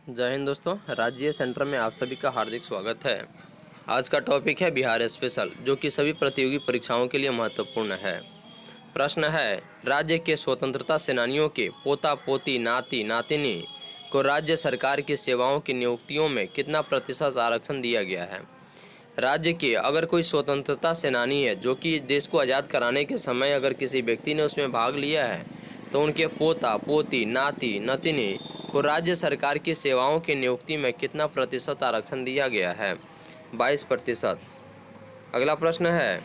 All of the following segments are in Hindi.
जय हिंद दोस्तों, राज्य सेंटर में आप सभी का हार्दिक स्वागत है। आज का टॉपिक है बिहार स्पेशल, जो कि सभी प्रतियोगी परीक्षाओं के लिए महत्वपूर्ण है। प्रश्न है, राज्य के स्वतंत्रता सेनानियों के पोता पोती नाती नातिनी को राज्य सरकार की सेवाओं की नियुक्तियों में कितना प्रतिशत आरक्षण दिया गया है। राज्य के अगर कोई स्वतंत्रता सेनानी है जो कि देश को आज़ाद कराने के समय अगर किसी व्यक्ति ने उसमें भाग लिया है, तो उनके पोता पोती नाती नातिनी को राज्य सरकार की सेवाओं की नियुक्ति में कितना प्रतिशत आरक्षण दिया गया है। 22%। अगला प्रश्न है,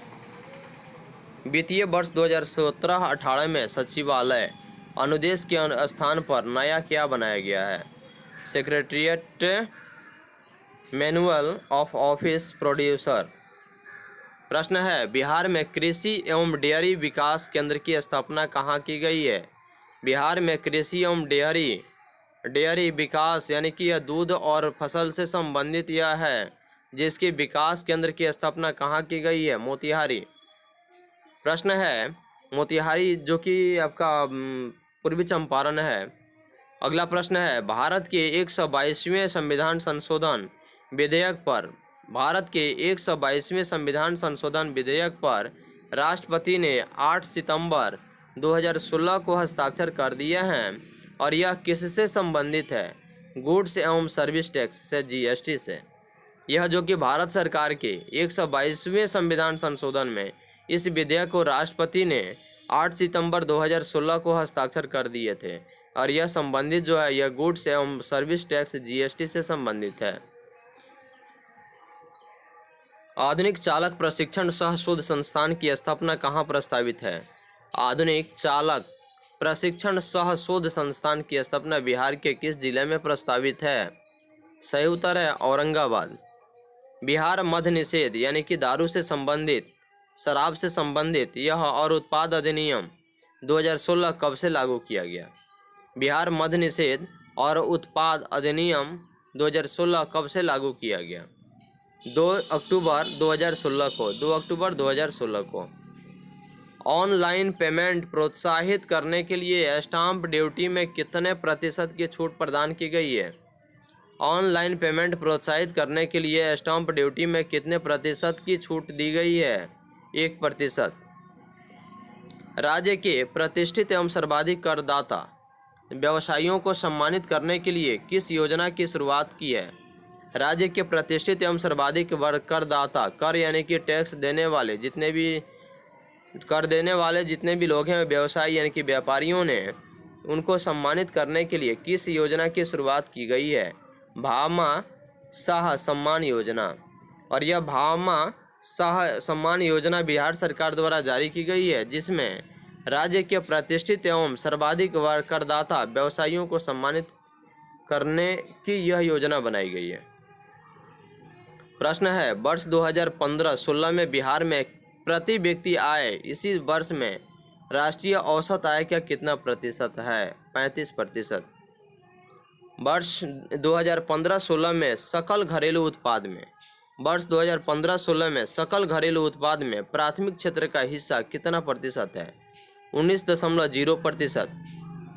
वित्तीय वर्ष 2017-18 में सचिवालय अनुदेश के स्थान पर नया क्या बनाया गया है। Secretariat, manual of office producer. प्रश्न है, बिहार में कृषि एवं डेयरी विकास केंद्र की स्थापना कहाँ की गई है। बिहार में कृषि एवं डेयरी विकास यानी कि यह दूध और फसल से संबंधित यह है, जिसके विकास केंद्र की स्थापना कहाँ की गई है। मोतिहारी। प्रश्न है, मोतिहारी जो कि आपका पूर्वी चंपारण है। अगला प्रश्न है, भारत के 122वें संविधान संशोधन विधेयक पर राष्ट्रपति ने 8 सितंबर 2016 को हस्ताक्षर कर दिए हैं और यह किससे संबंधित है। गुड्स एवं सर्विस टैक्स से, जीएसटी से। यह जो कि भारत सरकार के 122वें संविधान संशोधन में इस विधेयक को राष्ट्रपति ने 8 सितंबर 2016 को हस्ताक्षर कर दिए थे और यह संबंधित जो है, यह गुड्स एवं सर्विस टैक्स जीएसटी से संबंधित है। आधुनिक चालक प्रशिक्षण सह शोध संस्थान की स्थापना कहाँ प्रस्तावित है। आधुनिक चालक प्रशिक्षण सह शोध संस्थान की स्थापना बिहार के किस जिले में प्रस्तावित है। सही उत्तर है औरंगाबाद। बिहार मद निषेध यानी कि दारू से संबंधित, शराब से संबंधित यह और उत्पाद अधिनियम 2016 कब से लागू किया गया। बिहार मद निषेध और उत्पाद अधिनियम 2016 कब से लागू किया गया। 2 अक्टूबर 2016 को। ऑनलाइन पेमेंट प्रोत्साहित करने के लिए स्टाम्प ड्यूटी में कितने प्रतिशत की छूट प्रदान की गई है। ऑनलाइन पेमेंट प्रोत्साहित करने के लिए स्टाम्प ड्यूटी में कितने प्रतिशत की छूट दी गई है। 1%। राज्य के प्रतिष्ठित एवं सर्वाधिक करदाता व्यवसायियों को सम्मानित करने के लिए किस योजना की शुरुआत की है। राज्य के प्रतिष्ठित एवं सर्वाधिक करदाता, कर यानी कि टैक्स देने वाले जितने भी लोग हैं, व्यवसायी यानी कि व्यापारियों ने उनको सम्मानित करने के लिए किस योजना की शुरुआत की गई है। भामा शाह सम्मान योजना। और यह भामा शाह सम्मान योजना बिहार सरकार द्वारा जारी की गई है, जिसमें राज्य के प्रतिष्ठित एवं सर्वाधिक करदाता व्यवसायियों को सम्मानित करने की यह योजना बनाई गई है। प्रश्न है, वर्ष 2015-16 में बिहार में प्रति व्यक्ति आय इसी वर्ष में राष्ट्रीय औसत आय का कितना प्रतिशत है। 35%। वर्ष 2015-16 में सकल घरेलू उत्पाद में प्राथमिक क्षेत्र का हिस्सा कितना प्रतिशत है। 19.0%।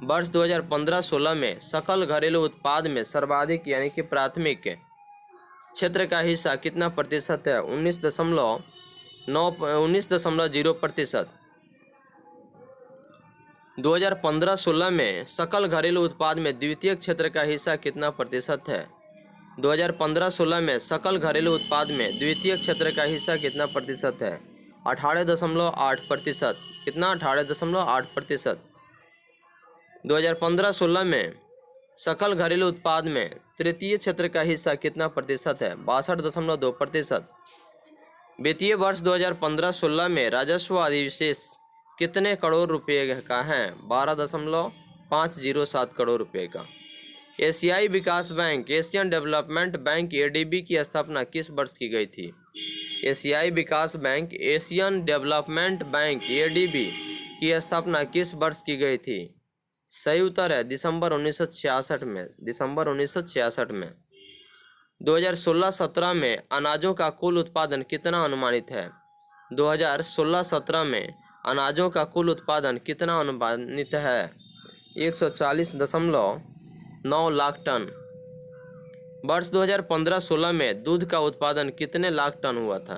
वर्ष 2015-16 में सकल घरेलू उत्पाद में सर्वाधिक यानी कि प्राथमिक क्षेत्र का हिस्सा कितना प्रतिशत है। 19.0%। 2015-16 में सकल घरेलू उत्पाद में द्वितीयक क्षेत्र का हिस्सा कितना प्रतिशत है। 2015-16 में सकल घरेलू उत्पाद में द्वितीयक क्षेत्र का हिस्सा कितना प्रतिशत है। 18.8%। कितना। 18.8%। 2015-16 में सकल घरेलू उत्पाद में तृतीय क्षेत्र का हिस्सा कितना प्रतिशत है। 62.2%। वित्तीय वर्ष 2015-16 में राजस्व अधिशेष कितने करोड़ रुपए का है। 12.507 करोड़ रुपए का। एशियाई विकास bank, Asian development bank ADB की स्थापना किस वर्ष की गई थी। एशियाई विकास bank, Asian development bank ADB की स्थापना किस वर्ष की गई थी। सही उत्तर है दिसंबर 1966 में। 2016-17 में अनाजों का कुल उत्पादन कितना अनुमानित है। 2016-17 में अनाजों का कुल उत्पादन कितना अनुमानित है। 140.9 लाख टन। वर्ष 2015-16 में दूध का उत्पादन कितने लाख टन हुआ था?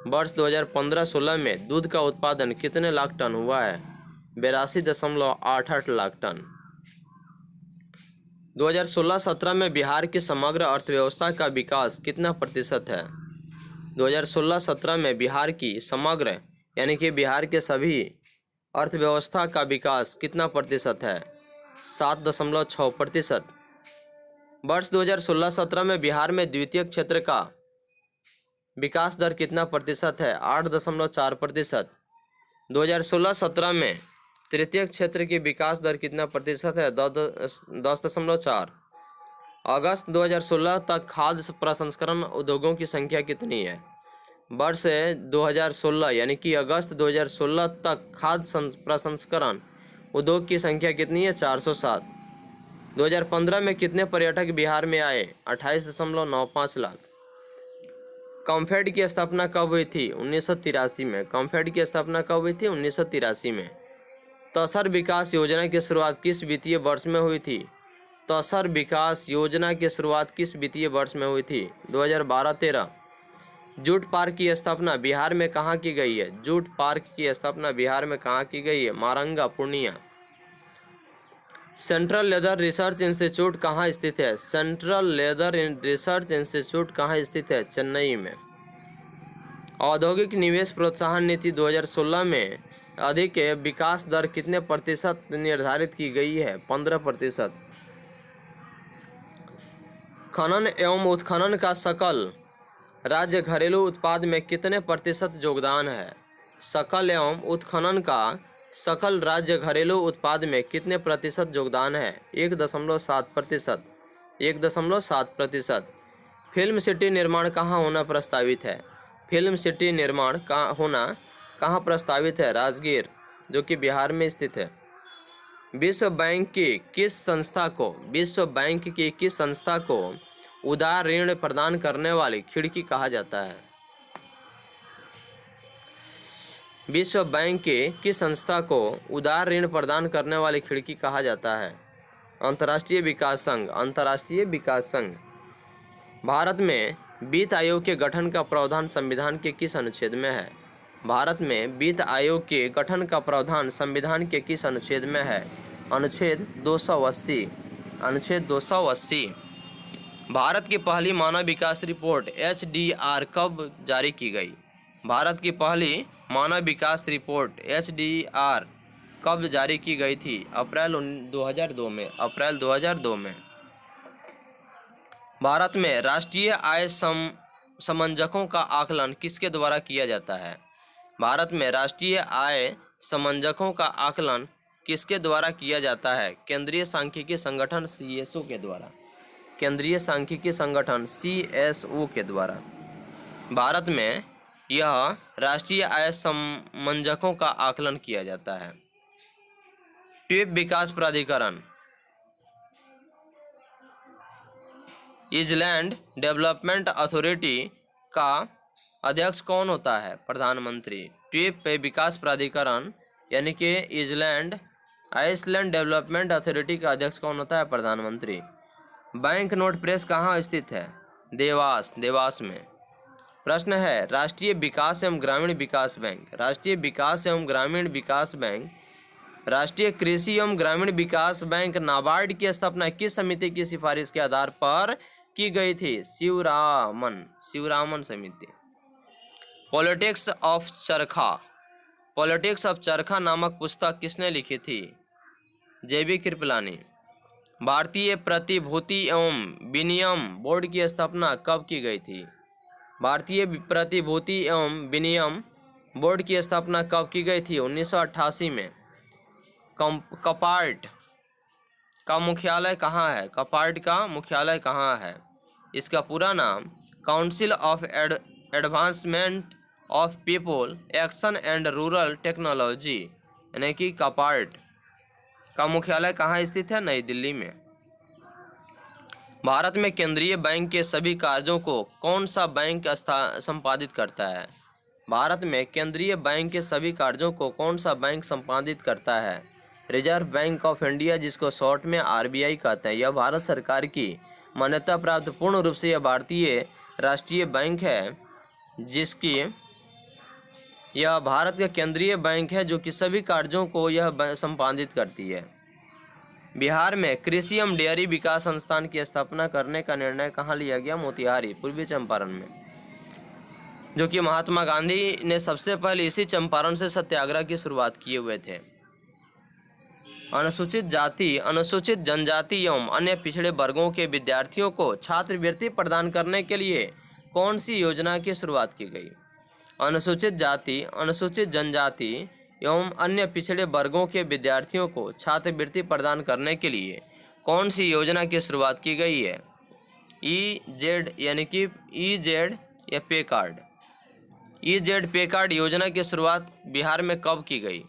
वर्ष 2015-16 में दूध का उत्पादन कितने लाख टन हुआ है? 82.88 लाख टन। 2016-17 में बिहार की समग्र अर्थव्यवस्था का विकास कितना प्रतिशत है? 2016-17 में बिहार की समग्र यानी कि बिहार के सभी अर्थव्यवस्था का विकास कितना प्रतिशत है? 7.6%। वर्ष 2016-17 में बिहार में द्वितीय क्षेत्र का विकास दर कितना प्रतिशत है? 8.4%। 2016-17 में तृतीय क्षेत्र की विकास दर कितना प्रतिशत है? 10.4। अगस्त 2016 तक खाद्य प्रसंस्करण उद्योगों की संख्या कितनी है? वर्ष 2016 यानी कि अगस्त 2016 तक खाद्य प्रसंस्करण उद्योग की संख्या कितनी है? 407। 2015 में कितने पर्यटक बिहार में आए? 28.95 लाख। कॉम्फेड की स्थापना कब हुई थी? 1983 में। कॉम्फेड की स्थापना कब हुई थी? 1983 में। तसर विकास योजना की शुरुआत किस वित्तीय वर्ष में हुई थी? तसर विकास योजना की शुरुआत किस वित्तीय वर्ष में हुई थी? 2012-13। जूट पार्क की स्थापना बिहार में कहाँ की गई है? जूट पार्क की स्थापना बिहार में कहाँ की गई है? Maranga, Purnia. Central leather research institute कहाँ स्थित है? सेंट्रल लेदर रिसर्च इंस्टीट्यूट कहाँ स्थित है? चेन्नई में। औद्योगिक निवेश प्रोत्साहन नीति 2016 में अधिक विकास दर कितने प्रतिशत निर्धारित की गई है? 15%। खनन एवं उत्खनन का सकल राज्य घरेलू उत्पाद में कितने प्रतिशत योगदान है? सकल एवं उत्खनन का सकल राज्य घरेलू उत्पाद में कितने प्रतिशत योगदान है? 1.7%। 1.7%। फिल्म सिटी निर्माण कहाँ होना प्रस्तावित है? फिल्म सिटी निर्माण कहाँ प्रस्तावित है? राजगीर, जो कि बिहार में स्थित है। विश्व बैंक की किस संस्था को उदार ऋण प्रदान करने वाली खिड़की कहा जाता है? विश्व बैंक की किस संस्था को उदार ऋण प्रदान करने वाली खिड़की कहा जाता है? अंतर्राष्ट्रीय विकास संघ। अंतर्राष्ट्रीय विकास संघ। भारत में वित्त आयोग के गठन का प्रावधान संविधान के किस अनुच्छेद में है? भारत में वित्त आयोग के गठन का प्रावधान संविधान के किस अनुच्छेद में है? अनुच्छेद 280। अनुच्छेद 280। भारत की पहली मानव विकास रिपोर्ट HDR कब जारी की गई? भारत की पहली मानव विकास रिपोर्ट HDR कब जारी की गई थी? अप्रैल 2002 में। अप्रैल 2002 में। भारत में राष्ट्रीय आय समंजकों का आकलन किसके द्वारा किया जाता है? भारत में राष्ट्रीय आय समंजकों का आकलन किसके द्वारा किया जाता है? केंद्रीय सांख्यिकी संगठन CSO के द्वारा। केंद्रीय सांख्यिकी संगठन CSO के द्वारा। भारत में यह राष्ट्रीय आय समंजकों का आकलन किया जाता है। द्वीप विकास प्राधिकरण आइलैंड डेवलपमेंट अथॉरिटी का अध्यक्ष कौन होता है? प्रधानमंत्री। द्वीप विकास प्राधिकरण यानी कि आइसलैंड डेवलपमेंट अथॉरिटी का अध्यक्ष कौन होता है? प्रधानमंत्री। बैंक नोट प्रेस कहाँ स्थित है? देवास। देवास में। प्रश्न है, राष्ट्रीय विकास एवं ग्रामीण विकास बैंक, राष्ट्रीय विकास एवं ग्रामीण विकास बैंक, राष्ट्रीय कृषि एवं ग्रामीण विकास बैंक नाबार्ड की स्थापना किस समिति की सिफारिश के आधार पर की गई थी? शिवरामन समिति। पॉलिटिक्स ऑफ चरखा, पॉलिटिक्स ऑफ चरखा नामक पुस्तक किसने लिखी थी? JB कृपलानी। भारतीय प्रतिभूति एवं विनिमय बोर्ड की स्थापना कब की गई थी? भारतीय प्रतिभूति एवं विनिमय बोर्ड की स्थापना कब की गई थी? 1988 में। कपार्ट का मुख्यालय कहाँ है? कपार्ट का मुख्यालय कहाँ है? इसका पूरा नाम council of advancement of people action and rural technology यानी कि कपार्ट का मुख्यालय कहाँ स्थित है? नई दिल्ली में। भारत में केंद्रीय बैंक के सभी कार्यों को कौन सा बैंक संपादित करता है? भारत में केंद्रीय बैंक के सभी कार्यों को कौन सा बैंक संपादित करता है? रिजर्व बैंक ऑफ इंडिया, जिसको शॉर्ट में RBI कहते हैं। यह भारत सरकार की मान्यता प्राप्त पूर्ण रूप से यह भारतीय राष्ट्रीय बैंक है, जिसकी यह भारत का केंद्रीय बैंक है जो कि सभी कार्यों को यह संपादित करती है। बिहार में कृषि एवं डेयरी विकास संस्थान की स्थापना करने का निर्णय कहाँ लिया गया? मोतिहारी, पूर्वी चंपारण में, जो कि महात्मा गांधी ने सबसे पहले इसी चंपारण से सत्याग्रह की शुरुआत किए हुए थे। अनुसूचित जाति, अनुसूचित जनजाति एवं अन्य पिछड़े वर्गों के विद्यार्थियों को छात्रवृत्ति प्रदान करने के लिए कौन सी योजना की शुरुआत की गई? अनुसूचित जाति, अनुसूचित जनजाति एवं अन्य पिछड़े वर्गों के विद्यार्थियों को छात्रवृत्ति प्रदान करने के लिए कौन सी योजना की शुरुआत की गई है? EZ यानी कि EZ या पे कार्ड। EZ पे कार्ड योजना की शुरुआत बिहार में कब की गई?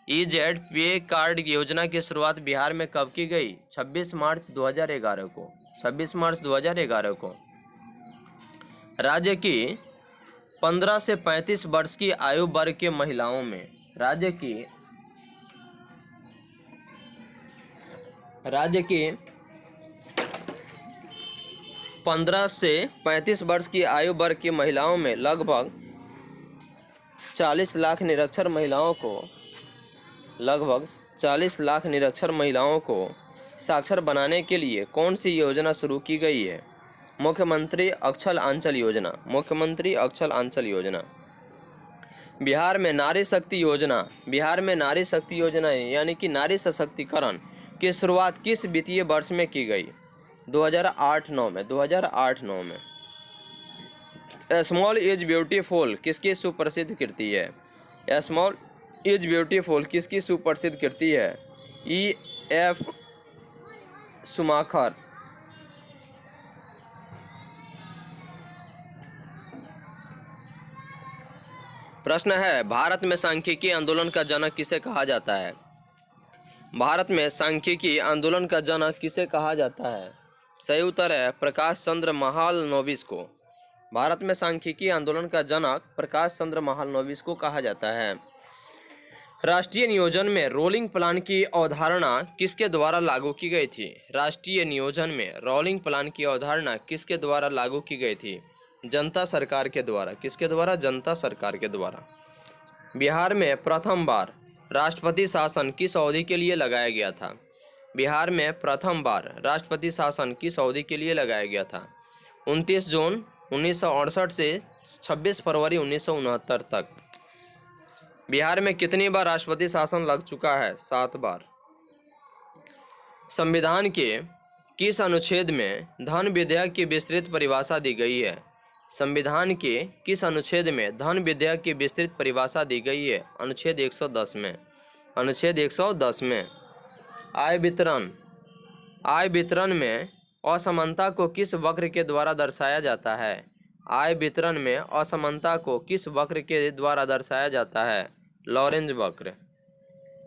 EZ पे कार्ड योजना की शुरुआत बिहार में कब की गई? 26 मार्च 2011 को। 26 मार्च 2011 को। राज्य की 15 से 35 वर्ष की आयु वर्ग के महिलाओं में, राज्य की 15 से 35 वर्ष की आयु वर्ग की महिलाओं में लगभग 40 लाख निरक्षर महिलाओं को साक्षर बनाने के लिए कौन सी योजना शुरू की गई है? मुख्यमंत्री अक्षर आंचल योजना। मुख्यमंत्री अक्षर आंचल योजना। बिहार में नारी शक्ति योजना यानी कि नारी सशक्तिकरण की शुरुआत किस वित्तीय वर्ष में की गई? 2008-9 में। 2008-9 में। स्मॉल इज ब्यूटीफुल किसकी सुप्रसिद्ध कृति है? स्मॉल इज ब्यूटीफुल किसकी सुप्रसिद्ध कृति है? E.F. शुमाकर। प्रश्न है, भारत में सांख्यिकी आंदोलन का जनक किसे कहा जाता है? भारत में सांख्यिकी आंदोलन का जनक किसे कहा जाता है? सही उत्तर है प्रकाश चंद्र महालनोबिस को। भारत में सांख्यिकी आंदोलन का जनक प्रकाश चंद्र महालनोबिस को कहा जाता है। राष्ट्रीय नियोजन में रोलिंग प्लान की अवधारणा किसके द्वारा लागू की गई थी? राष्ट्रीय नियोजन में रोलिंग प्लान की अवधारणा किसके द्वारा लागू की गई थी? जनता सरकार के द्वारा। किसके द्वारा? जनता सरकार के द्वारा। बिहार में प्रथम बार राष्ट्रपति शासन किस अवधि के लिए लगाया गया था? बिहार में प्रथम बार राष्ट्रपति शासन किस अवधि के लिए लगाया गया था? 29 जून 1968 से 26 फरवरी 1969 तक। बिहार में कितनी बार राष्ट्रपति शासन लग चुका है? 7 बार। संविधान के किस अनुच्छेद में धन विधेयक की विस्तृत परिभाषा दी गई है? संविधान के किस अनुच्छेद में धन विधेयक की विस्तृत परिभाषा दी गई है? अनुच्छेद 110 में। अनुच्छेद 110 में। आय वितरण में असमानता को किस वक्र के द्वारा दर्शाया जाता है? आय वितरण में असमानता को किस वक्र के द्वारा दर्शाया जाता है? लॉरेंज वक्र।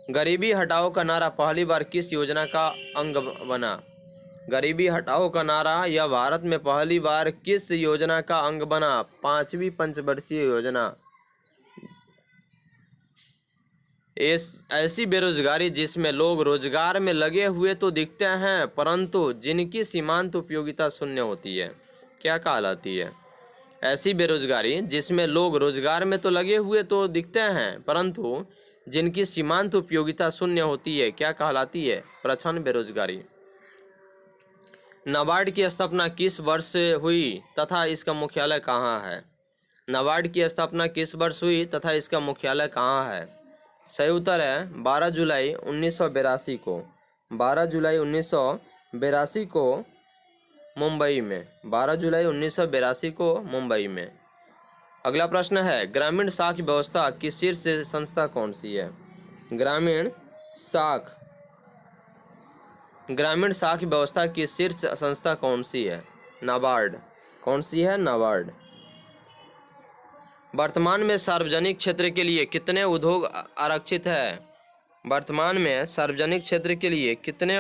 गरीबी हटाओ का नारा पहली बार किस योजना का अंग बना? गरीबी हटाओ का नारा यह भारत में पहली बार किस योजना का अंग बना? 5वीं पंचवर्षीय योजना। ऐसी बेरोजगारी जिसमें लोग रोजगार में लगे हुए तो दिखते हैं परंतु जिनकी सीमांत उपयोगिता शून्य होती है, क्या कहलाती है? ऐसी बेरोजगारी जिसमें लोग रोजगार में तो लगे हुए तो दिखते हैं परंतु जिनकी सीमांत उपयोगिता शून्य होती है, क्या कहलाती है? प्रच्छन्न बेरोजगारी। नाबार्ड की स्थापना किस वर्ष से हुई तथा इसका मुख्यालय कहाँ है? नाबार्ड की स्थापना किस वर्ष हुई तथा इसका मुख्यालय कहाँ है? सही उत्तर है 12 जुलाई 1982 को। 12 जुलाई 1982 को मुंबई में। 12 जुलाई 1982 को मुंबई में। अगला प्रश्न है, ग्रामीण साख व्यवस्था की शीर्ष संस्था कौन सी है? ग्रामीण साख व्यवस्था की शीर्ष संस्था कौन सी है? नाबार्ड। कौन सी है? नाबार्ड। वर्तमान में सार्वजनिक क्षेत्र के लिए कितने उद्योग आरक्षित है? वर्तमान में सार्वजनिक क्षेत्र के लिए कितने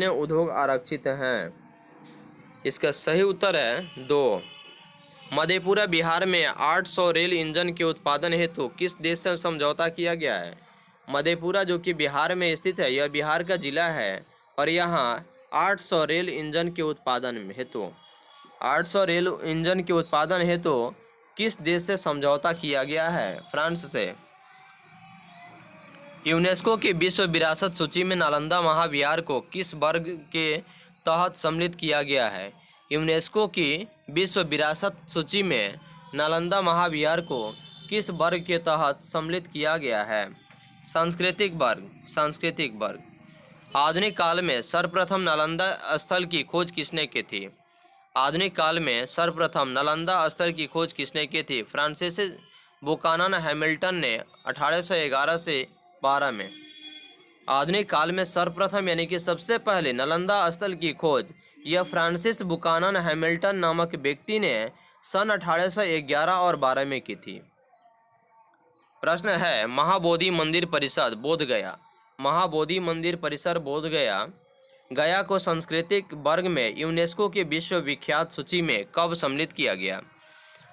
उद्योग आरक्षित हैं? इसका सही उत्तर है 2। मधेपुरा बिहार में 800 रेल इंजन के उत्पादन हेतु किस देश से समझौता किया गया है? मधेपुरा जो कि बिहार में स्थित है, यह बिहार का जिला है और यहाँ 800 रेल इंजन के उत्पादन में हेतु 800 रेल इंजन के उत्पादन हेतु किस देश से समझौता किया गया है? फ्रांस से। यूनेस्को की विश्व विरासत सूची में नालंदा महाविहार को किस वर्ग के तहत सम्मिलित किया गया है? यूनेस्को की विश्व विरासत सूची में नालंदा महाविहार को किस वर्ग के तहत सम्मिलित किया गया है? सांस्कृतिक वर्ग। सांस्कृतिक वर्ग। आधुनिक काल में सर्वप्रथम नालंदा स्थल की खोज किसने की थी? आधुनिक काल में सर्वप्रथम नालंदा स्थल की खोज किसने की थी? फ्रांसीसी बुकानन हैमिल्टन ने 1811 से 12 में। आधुनिक काल में सर्वप्रथम यानी कि सबसे पहले नालंदा स्थल की खोज यह फ्रांसिस बुकानन हैमिल्टन नामक व्यक्ति ने सन 1811 और 12 में की थी। प्रश्न है महाबोधि मंदिर परिषद बोधगया। महाबोधि मंदिर परिसर बोधगया गया को सांस्कृतिक वर्ग में यूनेस्को की विश्व विख्यात सूची में कब सम्मिलित किया गया?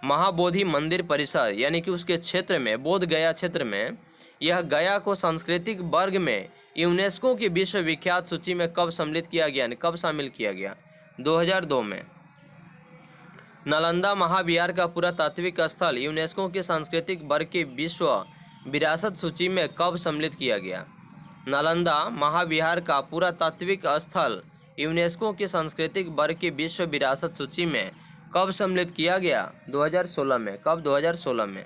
महाबोधि मंदिर परिसर यानी कि उसके क्षेत्र में, बोध गया क्षेत्र में, यह गया को सांस्कृतिक वर्ग में यूनेस्को की विश्व विख्यात सूची में कब सम्मिलित किया गया, कब शामिल किया गया? 2002 में। नालंदा महाविहार का पुरातात्विक स्थल यूनेस्को की सांस्कृतिक वर्ग की विश्व विरासत सूची में कब सम्मिलित किया गया? नालंदा महाविहार का पुरातात्विक स्थल यूनेस्को की सांस्कृतिक वर्ग की विश्व विरासत सूची में कब सम्मिलित किया गया? 2016 में। कब? 2016 में।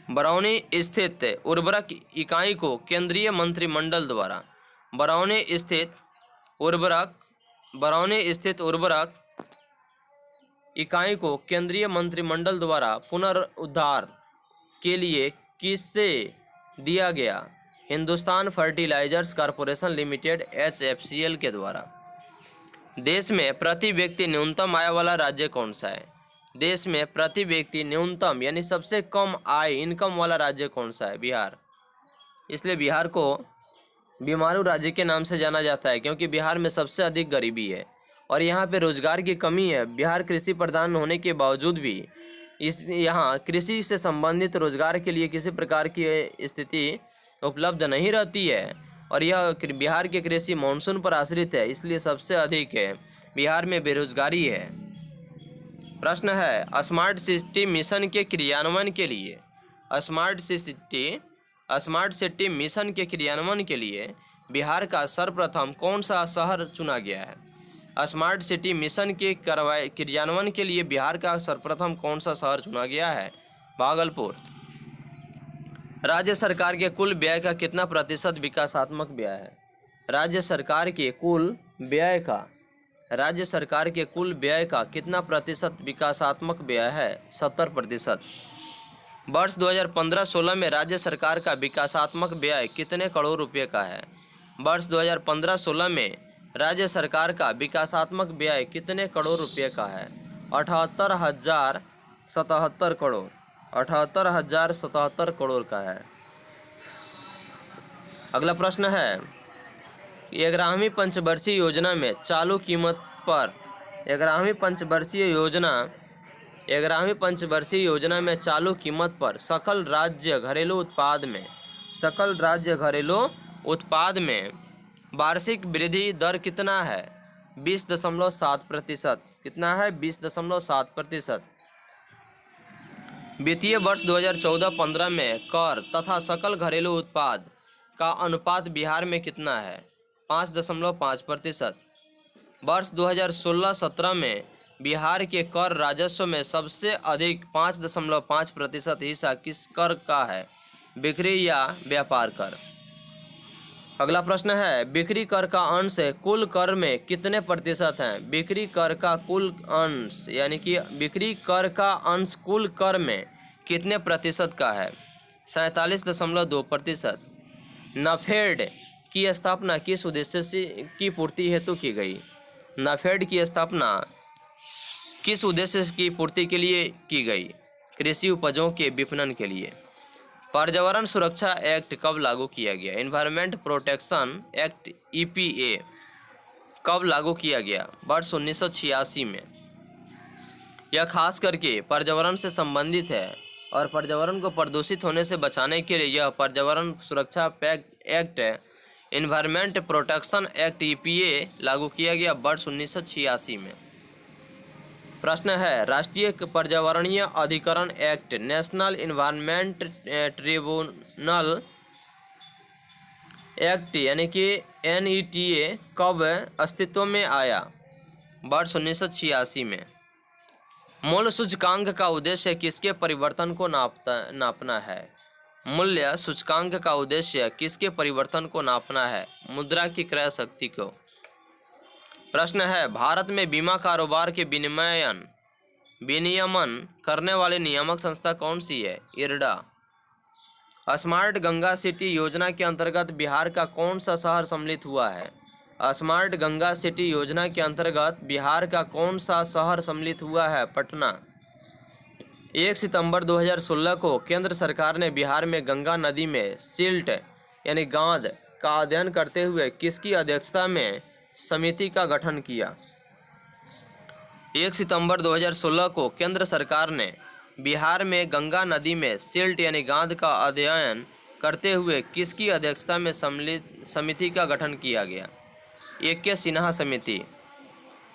बरौनी स्थित उर्वरक इकाई को केंद्रीय मंत्रिमंडल द्वारा बरौनी स्थित उर्वरक इकाई को केंद्रीय मंत्रिमंडल द्वारा पुनरुद्धार के लिए किससे दिया गया? Hindustan fertilisers corporation limited HFCL के द्वारा। देश में प्रति व्यक्ति न्यूनतम आय वाला राज्य कौन सा है? देश में प्रति व्यक्ति न्यूनतम यानी सबसे कम आय इनकम वाला राज्य कौन सा है? बिहार। इसलिए बिहार को बीमारू राज्य के नाम से जाना जाता है क्योंकि बिहार में सबसे अधिक गरीबी है और यहाँ पे रोजगार की कमी है। बिहार कृषि प्रधान होने के बावजूद भी यहाँ कृषि से संबंधित रोजगार के लिए किसी प्रकार की स्थिति उपलब्ध नहीं रहती है और यह बिहार के कृषि मानसून पर आश्रित है, इसलिए सबसे अधिक बिहार में बेरोजगारी है। प्रश्न है स्मार्ट सिटी मिशन के क्रियान्वयन के लिए बिहार का सर्वप्रथम कौन सा शहर चुना गया है? स्मार्ट सिटी मिशन के क्रियान्वयन के लिए बिहार का सर्वप्रथम कौन सा शहर चुना गया है? भागलपुर। राज्य सरकार के कुल व्यय का कितना प्रतिशत विकासात्मक व्यय है? राज्य सरकार के कुल व्यय का कितना प्रतिशत विकासात्मक व्यय है? 70%। वर्ष 2015-16 में राज्य सरकार का विकासात्मक व्यय कितने करोड़ रुपए का है? वर्ष 2015-16 में राज्य सरकार का विकासात्मक व्यय कितने करोड़ रुपए का है? 78,077 करोड़। 78,077 करोड़ का है। अगला प्रश्न है 11वीं पंचवर्षीय योजना में चालू कीमत पर 11वीं पंचवर्षीय योजना में चालू कीमत पर सकल राज्य घरेलू उत्पाद में वार्षिक वृद्धि दर कितना है? 20.7%। कितना है? 20.7%। वित्तीय वर्ष 2014-15 में कर तथा सकल घरेलू उत्पाद का अनुपात बिहार में कितना है? 5.5%। वर्ष 2016-17 में बिहार के कर राजस्व में सबसे अधिक 5.5% हिस्सा किस कर का है? बिक्री या व्यापार कर। अगला प्रश्न है बिक्री कर का अंश कुल कर में कितने प्रतिशत हैं? बिक्री कर का कुल अंश यानी कि बिक्री कर का अंश कुल कर में कितने प्रतिशत का है? 47.2%। नाफेड की स्थापना किस उद्देश्य से की पूर्ति हेतु की गई? नाफेड की स्थापना किस उद्देश्य की पूर्ति के लिए की गई? कृषि उपजों के विपणन के लिए। पर्यावरण सुरक्षा एक्ट कब लागू किया गया? एनवायरमेंट प्रोटेक्शन एक्ट EPA कब लागू किया गया? वर्ष 1986 में। यह खास करके पर्यावरण से संबंधित है और पर्यावरण को प्रदूषित होने से बचाने के लिए यह पर्यावरण सुरक्षा act, environment protection act EPA लागू किया गया वर्ष 1986 में। प्रश्न है, राष्ट्रीय पर्यावरणीय अधिकरण act, national environment tribunal act यानी कि NETA कब अस्तित्व में आया? वर्ष 1986 में। मूल्य सूचकांक का उद्देश्य किसके परिवर्तन को नापना है? मूल्य सूचकांक का उद्देश्य किसके परिवर्तन को नापना है? मुद्रा की क्रय शक्ति को। प्रश्न है, भारत में बीमा कारोबार के विनियमन करने वाली नियामक संस्था कौन सी है? IRDA। स्मार्ट गंगा सिटी योजना के अंतर्गत बिहार का कौन सा शहर सम्मिलित हुआ है? स्मार्ट गंगा सिटी योजना के अंतर्गत बिहार का कौन सा शहर सम्मिलित हुआ है? पटना। 1 सितंबर 2016 को केंद्र सरकार ने बिहार में गंगा नदी में सिल्ट यानी गाद का अध्ययन करते हुए किसकी अध्यक्षता में समिति का गठन किया? 1 सितंबर 2016 को केंद्र सरकार ने बिहार में गंगा नदी में सिल्ट यानी गाद का अध्ययन करते हुए किसकी अध्यक्षता में सम्मिलित समिति का गठन किया गया? AK सिन्हा समिति।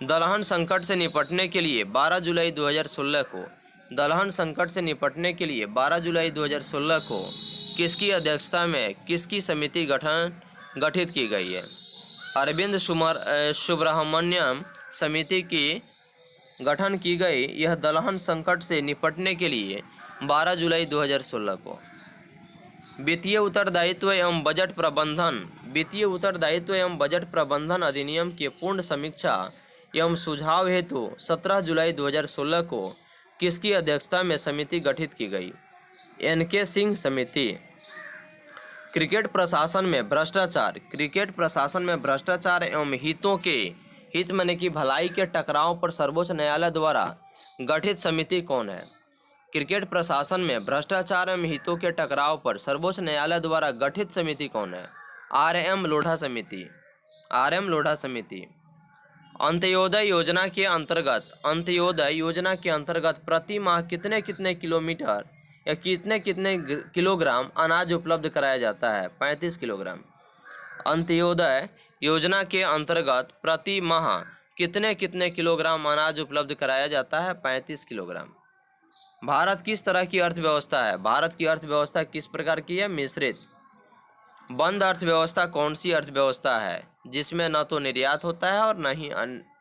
दलहन संकट से निपटने के लिए 12 जुलाई 2016 को किसकी अध्यक्षता में किसकी समिति गठित की गई है? अरविंद सुब्रह्मण्यम समिति की गठन की गई। यह दलहन संकट से निपटने के लिए 12 जुलाई 2016 को। वित्तीय उत्तरदायित्व एवं बजट प्रबंधन अधिनियम के पूर्ण समीक्षा एवं सुझाव हेतु 17 जुलाई 2016 को किसकी अध्यक्षता में समिति गठित की गई? NK सिंह समिति। क्रिकेट प्रशासन में भ्रष्टाचार एवं हित माने की भलाई के टकराव पर सर्वोच्च न्यायालय द्वारा गठित समिति कौन है? क्रिकेट प्रशासन में भ्रष्टाचार एवं हितों के टकराव पर सर्वोच्च न्यायालय द्वारा गठित समिति कौन है? RM लोढ़ा समिति। अंत्योदय योजना के अंतर्गत प्रति माह कितने किलोमीटर या कितने किलोग्राम अनाज उपलब्ध कराया जाता है? 35 किलोग्राम। अंत्योदय योजना के अंतर्गत प्रति माह कितने किलोग्राम अनाज उपलब्ध कराया जाता है? 35 किलोग्राम। भारत किस तरह की अर्थव्यवस्था है? भारत की अर्थव्यवस्था किस प्रकार की है? मिश्रित। बंद अर्थव्यवस्था कौन सी अर्थव्यवस्था है जिसमें न तो निर्यात होता है और न ही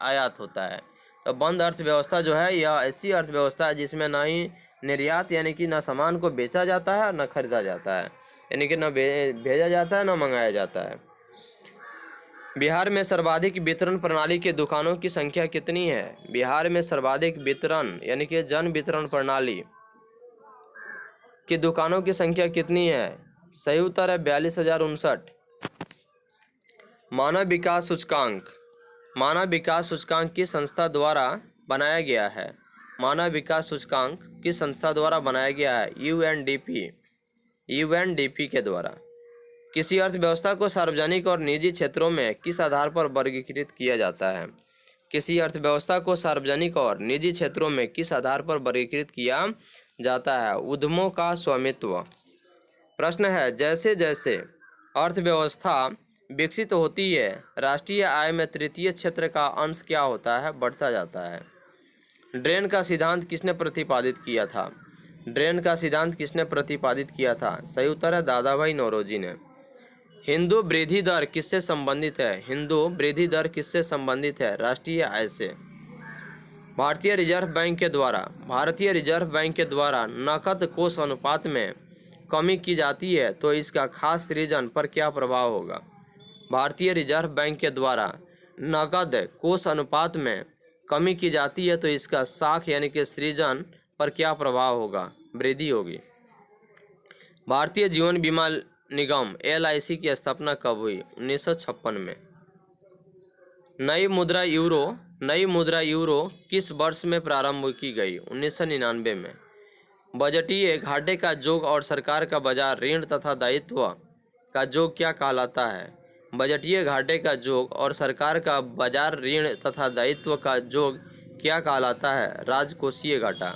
आयात होता है? तो बंद अर्थव्यवस्था जो है यह ऐसी अर्थव्यवस्था है जिसमें न ही निर्यात यानी कि न सामान को बेचा जाता है और न खरीदा जाता है, यानी कि न भेजा जाता है न मंगाया जाता है। बिहार में सर्वाधिक वितरण प्रणाली के दुकानों की संख्या कितनी है? बिहार में सर्वाधिक वितरण यानी कि जन वितरण प्रणाली की दुकानों की संख्या कितनी है? सही उत्तर है 42,059। मानव विकास सूचकांक किस संस्था द्वारा बनाया गया है? मानव विकास सूचकांक किस संस्था द्वारा बनाया गया है? UNDP के द्वारा। किसी अर्थव्यवस्था को सार्वजनिक और निजी क्षेत्रों में किस आधार पर वर्गीकृत किया जाता है? किसी अर्थव्यवस्था को सार्वजनिक और निजी क्षेत्रों में किस आधार पर वर्गीकृत किया जाता है? उद्यमों का स्वामित्व। प्रश्न है, जैसे जैसे अर्थव्यवस्था विकसित होती है राष्ट्रीय आय में तृतीय क्षेत्र का अंश क्या होता है? बढ़ता जाता है। ड्रेन का सिद्धांत किसने प्रतिपादित किया था? सही उत्तर है दादा भाई नौरोजी ने। हिंदू वृद्धि दर किससे संबंधित है? राष्ट्रीय आय से। भारतीय रिजर्व बैंक के द्वारा नकद कोष अनुपात में कमी की जाती है तो इसका खास सृजन पर क्या प्रभाव होगा? भारतीय रिजर्व बैंक के द्वारा नकद कोष अनुपात में कमी की जाती है तो इसका साख यानी कि सृजन पर क्या प्रभाव होगा? वृद्धि होगी। भारतीय जीवन बीमा निगम LIC की स्थापना कब हुई? 1956 में। नई मुद्रा यूरो किस वर्ष में प्रारंभ की गई? 1999 में। बजटीय घाटे का जोग और सरकार का बाजार ऋण तथा दायित्व का जोग क्या कहलाता है? बजटीय घाटे का जोग और सरकार का बाजार ऋण तथा दायित्व का जोग क्या कहलाता है? राजकोषीय घाटा।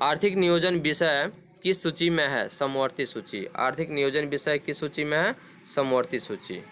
आर्थिक नियोजन विषय किस सूची में है? समवर्ती सूची। आर्थिक नियोजन विषय किस सूची में है? समवर्ती सूची।